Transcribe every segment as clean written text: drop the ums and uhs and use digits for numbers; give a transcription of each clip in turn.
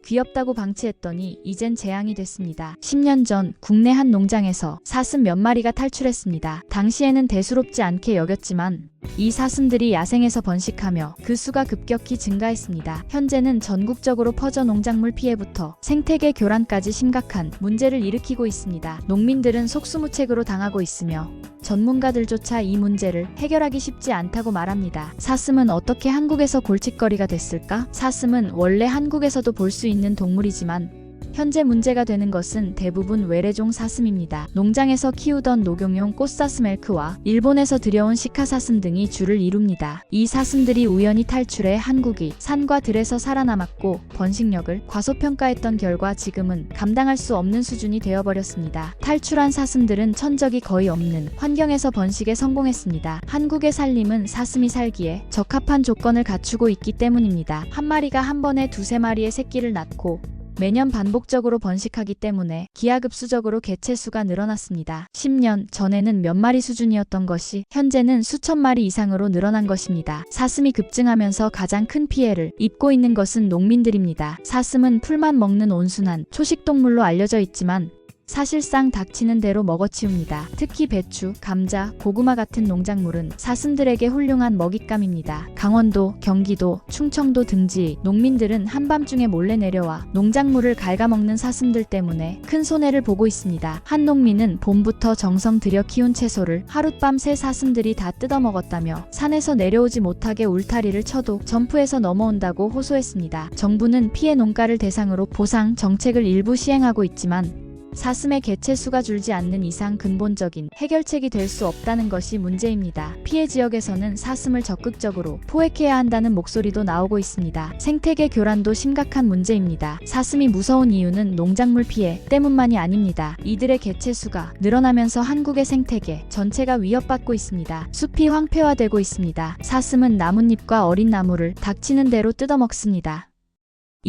귀엽다고 방치했더니 이젠 재앙이 됐습니다. 10년 전 국내 한 농장에서 사슴 몇 마리가 탈출했습니다. 당시에는 대수롭지 않게 여겼지만 이 사슴들이 야생에서 번식하며 그 수가 급격히 증가했습니다. 현재는 전국적으로 퍼져 농작물 피해부터 생태계 교란까지 심각한 문제를 일으키고 있습니다. 농민들은 속수무책으로 당하고 있으며 전문가들조차 이 문제를 해결하기 쉽지 않다고 말합니다. 사슴은 어떻게 한국에서 골칫거리가 됐을까? 사슴은 원래 한국에서도 볼 수 있는 동물이지만 현재 문제가 되는 것은 대부분 외래종 사슴입니다. 농장에서 키우던 녹용용 꽃사슴 엘크와 일본에서 들여온 시카사슴 등이 주를 이룹니다. 이 사슴들이 우연히 탈출해 한국이 산과 들에서 살아남았고 번식력을 과소평가했던 결과 지금은 감당할 수 없는 수준이 되어버렸습니다. 탈출한 사슴들은 천적이 거의 없는 환경에서 번식에 성공했습니다. 한국의 산림은 사슴이 살기에 적합한 조건을 갖추고 있기 때문입니다. 한 마리가 한 번에 두세 마리의 새끼를 낳고 매년 반복적으로 번식하기 때문에 기하급수적으로 개체수가 늘어났습니다. 10년 전에는 몇 마리 수준이었던 것이 현재는 수천 마리 이상으로 늘어난 것입니다. 사슴이 급증하면서 가장 큰 피해를 입고 있는 것은 농민들입니다. 사슴은 풀만 먹는 온순한 초식동물로 알려져 있지만 사실상 닥치는 대로 먹어치웁니다. 특히 배추, 감자, 고구마 같은 농작물은 사슴들에게 훌륭한 먹잇감입니다. 강원도, 경기도, 충청도 등지 농민들은 한밤중에 몰래 내려와 농작물을 갉아먹는 사슴들 때문에 큰 손해를 보고 있습니다. 한 농민은 봄부터 정성 들여 키운 채소를 하룻밤새 사슴들이 다 뜯어먹었다며 산에서 내려오지 못하게 울타리를 쳐도 점프해서 넘어온다고 호소했습니다. 정부는 피해 농가를 대상으로 보상 정책을 일부 시행하고 있지만 사슴의 개체수가 줄지 않는 이상 근본적인 해결책이 될 수 없다는 것이 문제입니다. 피해 지역에서는 사슴을 적극적으로 포획해야 한다는 목소리도 나오고 있습니다. 생태계 교란도 심각한 문제입니다. 사슴이 무서운 이유는 농작물 피해 때문만이 아닙니다. 이들의 개체수가 늘어나면서 한국의 생태계 전체가 위협받고 있습니다. 숲이 황폐화되고 있습니다. 사슴은 나뭇잎과 어린 나무를 닥치는 대로 뜯어먹습니다.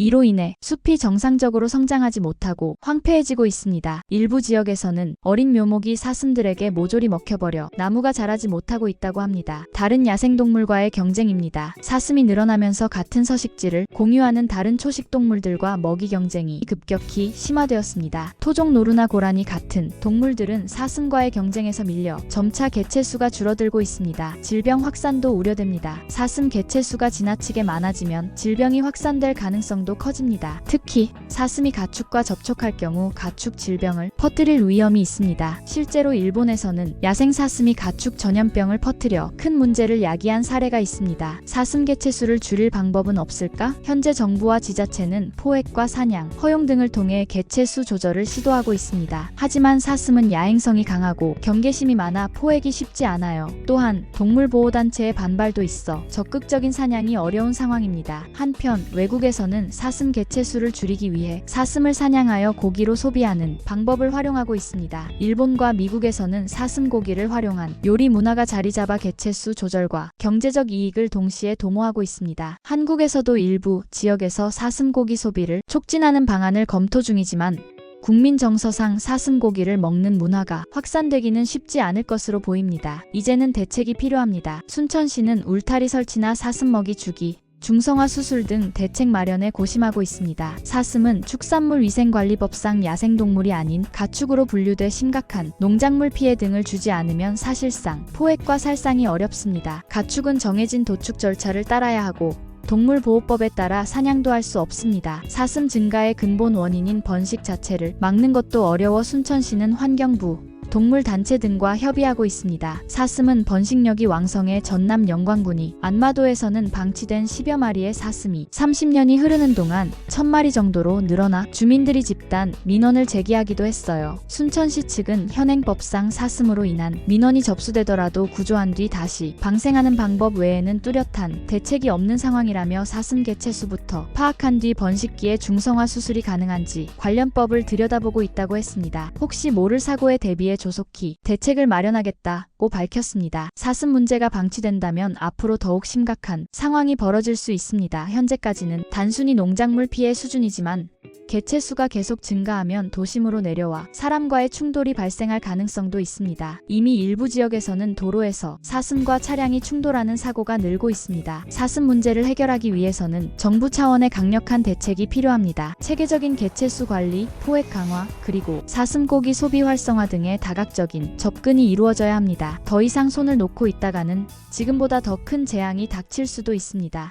이로 인해 숲이 정상적으로 성장하지 못하고 황폐해지고 있습니다. 일부 지역에서는 어린 묘목이 사슴들에게 모조리 먹혀버려 나무가 자라지 못하고 있다고 합니다. 다른 야생동물과의 경쟁입니다. 사슴이 늘어나면서 같은 서식지를 공유하는 다른 초식동물들과 먹이 경쟁이 급격히 심화되었습니다. 토종 노루나 고라니 같은 동물들은 사슴과의 경쟁에서 밀려 점차 개체수가 줄어들고 있습니다. 질병 확산도 우려됩니다. 사슴 개체수가 지나치게 많아지면 질병이 확산될 가능성도 커집니다. 특히 사슴이 가축과 접촉할 경우 가축 질병을 퍼뜨릴 위험이 있습니다. 실제로 일본에서는 야생 사슴이 가축 전염병을 퍼뜨려 큰 문제를 야기한 사례가 있습니다. 사슴 개체수를 줄일 방법은 없을까? 현재 정부와 지자체는 포획과 사냥, 허용 등을 통해 개체수 조절을 시도하고 있습니다. 하지만 사슴은 야행성이 강하고 경계심이 많아 포획이 쉽지 않아요. 또한 동물보호단체의 반발도 있어 적극적인 사냥이 어려운 상황입니다. 한편 외국에서는 사슴 개체수를 줄이기 위해 사슴을 사냥하여 고기로 소비하는 방법을 활용하고 있습니다. 일본과 미국에서는 사슴 고기를 활용한 요리 문화가 자리 잡아 개체수 조절과 경제적 이익을 동시에 도모하고 있습니다. 한국에서도 일부 지역에서 사슴 고기 소비를 촉진하는 방안을 검토 중이지만 국민 정서상 사슴 고기를 먹는 문화가 확산되기는 쉽지 않을 것으로 보입니다. 이제는 대책이 필요합니다. 순천시는 울타리 설치나 사슴 먹이 주기, 중성화 수술 등 대책 마련에 고심하고 있습니다. 사슴은 축산물위생관리법상 야생동물이 아닌 가축으로 분류돼 심각한 농작물 피해 등을 주지 않으면 사실상 포획과 살상이 어렵습니다. 가축은 정해진 도축 절차를 따라야 하고 동물보호법에 따라 사냥도 할 수 없습니다. 사슴 증가의 근본 원인인 번식 자체를 막는 것도 어려워 순천시는 환경부, 동물단체 등과 협의하고 있습니다. 사슴은 번식력이 왕성해 전남 영광군이 안마도에서는 방치된 10여 마리의 사슴이 30년이 흐르는 동안 1000마리 정도로 늘어나 주민들이 집단 민원을 제기하기도 했어요. 순천시 측은 현행법상 사슴으로 인한 민원이 접수되더라도 구조한 뒤 다시 방생하는 방법 외에는 뚜렷한 대책이 없는 상황이라며 사슴 개체수부터 파악한 뒤 번식기에 중성화 수술이 가능한지 관련법을 들여다보고 있다고 했습니다. 혹시 모를 사고에 대비해 조속히 대책을 마련하겠다고 밝혔습니다. 사슴 문제가 방치된다면 앞으로 더욱 심각한 상황이 벌어질 수 있습니다. 현재까지는 단순히 농작물 피해 수준이지만 개체수가 계속 증가하면 도심으로 내려와 사람과의 충돌이 발생할 가능성도 있습니다. 이미 일부 지역에서는 도로에서 사슴과 차량이 충돌하는 사고가 늘고 있습니다. 사슴 문제를 해결하기 위해서는 정부 차원의 강력한 대책이 필요합니다. 체계적인 개체수 관리, 포획 강화, 그리고 사슴고기 소비 활성화 등의 다각적인 접근이 이루어져야 합니다. 더 이상 손을 놓고 있다가는 지금보다 더 큰 재앙이 닥칠 수도 있습니다.